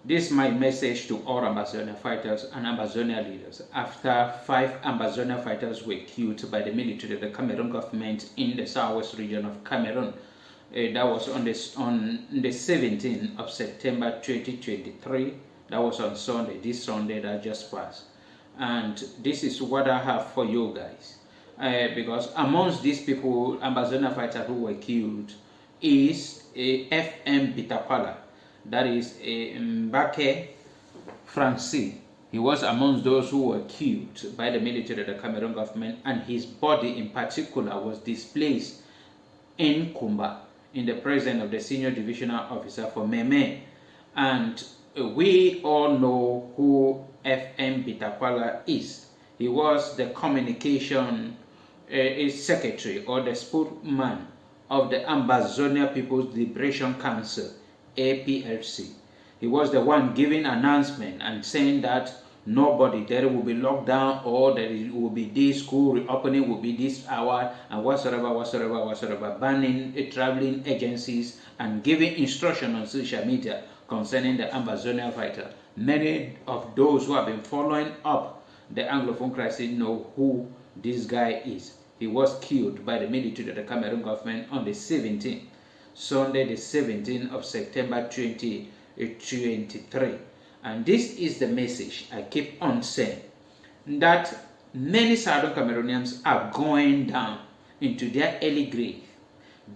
This is my message to all Ambazonian fighters and Ambazonian leaders. After 5 Ambazonian fighters were killed by the military of the Cameroon government in the southwest region of Cameroon, that was on the 17th of September 2023. That was on Sunday, this Sunday that just passed. And this is what I have for you guys. Because amongst these people, Ambazonian fighters who were killed, is a FM Bitakwala. That is a Mbake Francis. He was amongst those who were killed by the military of the Cameroon government, and his body in particular was displaced in Kumba in the presence of the senior divisional officer for Meme. And we all know who FM Bitakwala is. He was the communication secretary or the spokesman of the Ambazonia People's Liberation Council, APLC. He was the one giving announcement and saying that nobody there will be locked down, or there will be this school reopening will be this hour, and whatsoever, banning traveling agencies and giving instruction on social media concerning the Ambazonia fighter. Many of those who have been following up the Anglophone crisis know who this guy is. He was killed by the military of the Cameroon government on the 17th, Sunday the 17th of September 2023. And this is the message I keep on saying, that many Southern Cameroonians are going down into their early grave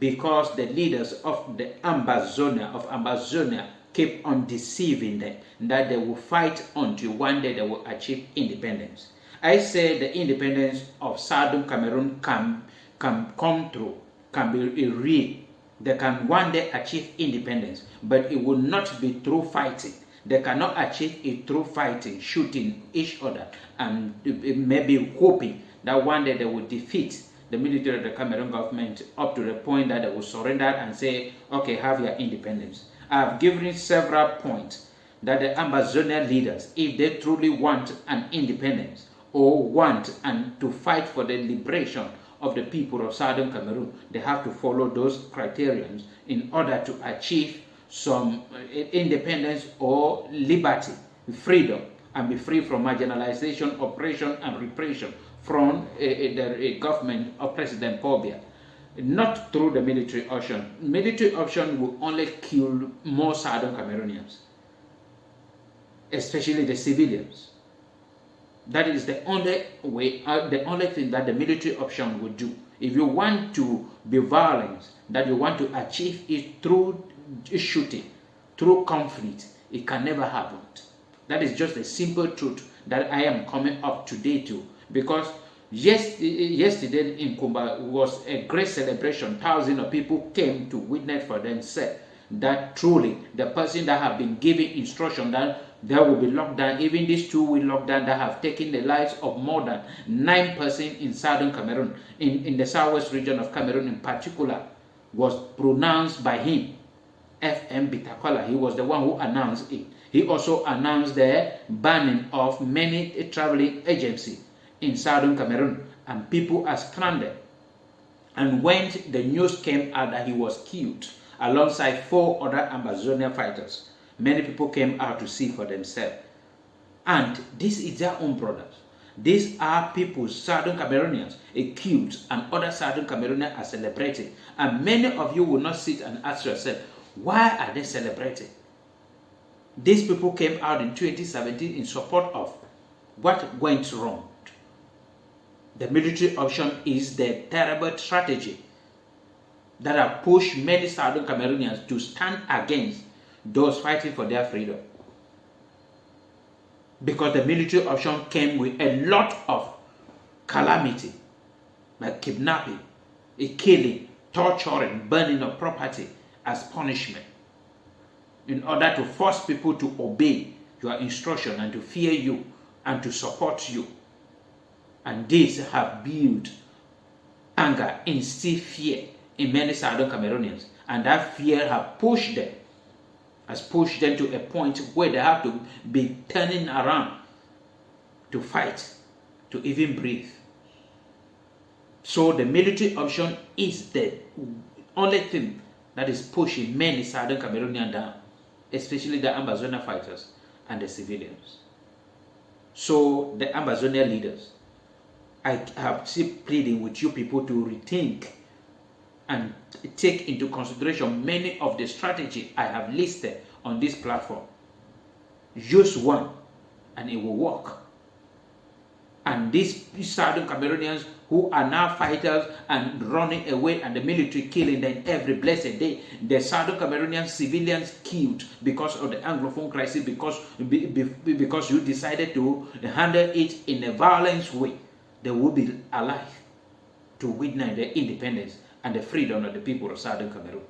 because the leaders of the Ambazonia keep on deceiving them that they will fight until one day they will achieve independence. I say the independence of Southern Cameroon can come through, can be real. They can one day achieve independence, but it will not be through fighting. They cannot achieve it through fighting, shooting each other, and maybe hoping that one day they will defeat the military of the Cameroon government up to the point that they will surrender and say, okay, have your independence. I have given several points that the Ambazonian leaders, if they truly want an independence or want and to fight for the liberation of the people of Southern Cameroon, they have to follow those criterions in order to achieve some independence or liberty, freedom, and be free from marginalization, oppression, and repression from the government of President Paul Biya. Not through the military option. Military option will only kill more Southern Cameroonians, especially the civilians. That is the only way, the only thing that the military option would do. If you want to be violent, that you want to achieve it through shooting, through conflict, it can never happen. That is just a simple truth that I am coming up today to, because yesterday in Kumba was a great celebration. Thousands of people came to witness for themselves that truly the person that have been giving instruction that there will be lockdown, even these 2-week lockdown that have taken the lives of more than 9 persons in Southern Cameroon, in the southwest region of Cameroon in particular, was pronounced by him, FM Bitakwala. He was the one who announced it. He also announced the banning of many traveling agencies in Southern Cameroon, and people are stranded. And when the news came out that he was killed alongside 4 other Ambazonian fighters, many people came out to see for themselves. And this is their own brothers. These are people, Southern Cameroonians, killed, and other Southern Cameroonians are celebrating. And many of you will not sit and ask yourself, why are they celebrating? These people came out in 2017 in support of what went wrong. The military option is the terrible strategy that have pushed many Southern Cameroonians to stand against those fighting for their freedom. Because the military option came with a lot of calamity, like kidnapping, killing, torturing, burning of property as punishment, in order to force people to obey your instruction and to fear you and to support you. And these have built anger, instilled fear in many Southern Cameroonians, and that fear has pushed them to a point where they have to be turning around to fight, to even breathe. So the military option is the only thing that is pushing many Southern Cameroonians down. especially the Ambazonian fighters and the civilians. So the Ambazonian leaders, I have still pleading with you people to rethink and take into consideration many of the strategies I have listed on this platform. Use one and it will work. And these Southern Cameroonians who are now fighters and running away and the military killing them every blessed day, the Southern Cameroonian civilians killed because of the Anglophone crisis, because you decided to handle it in a violent way, they will be alive to witness the independence and the freedom of the people of Southern Cameroon.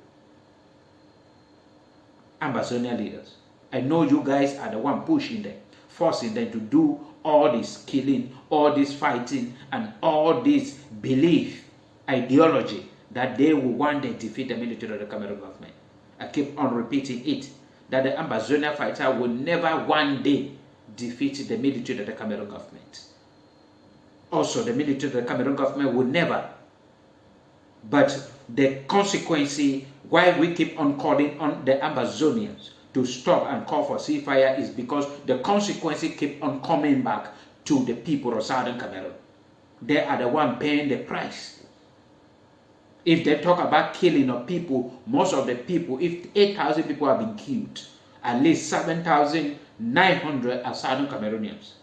Ambazonian leaders, I know you guys are the one pushing them, forcing them to do all this killing, all this fighting, and all this belief, ideology that they will one day defeat the military of the Cameroon government. I keep on repeating it, that the Ambazonian fighter will never one day defeat the military of the Cameroon government. Also, the military of the Cameroon government will never. But the consequence, why we keep on calling on the Ambazonians to stop and call for ceasefire, is because the consequences keep on coming back to the people of Southern Cameroon. They are the one paying the price. If they talk about killing of people, most of the people, if 8,000 people have been killed, at least 7,900 are Southern Cameroonians.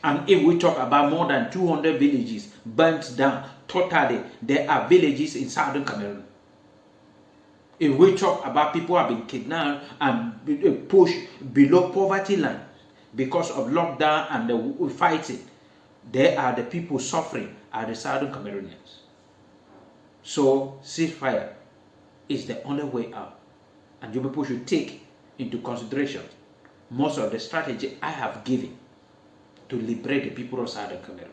And if we talk about more than 200 villages burnt down, totally, there are villages in Southern Cameroon. If we talk about people who have been kidnapped and pushed below poverty line because of lockdown and the fighting, they are the people suffering, are the Southern Cameroonians. So ceasefire is the only way out. And you people should take into consideration most of the strategy I have given to liberate the people of Southern Cameroon.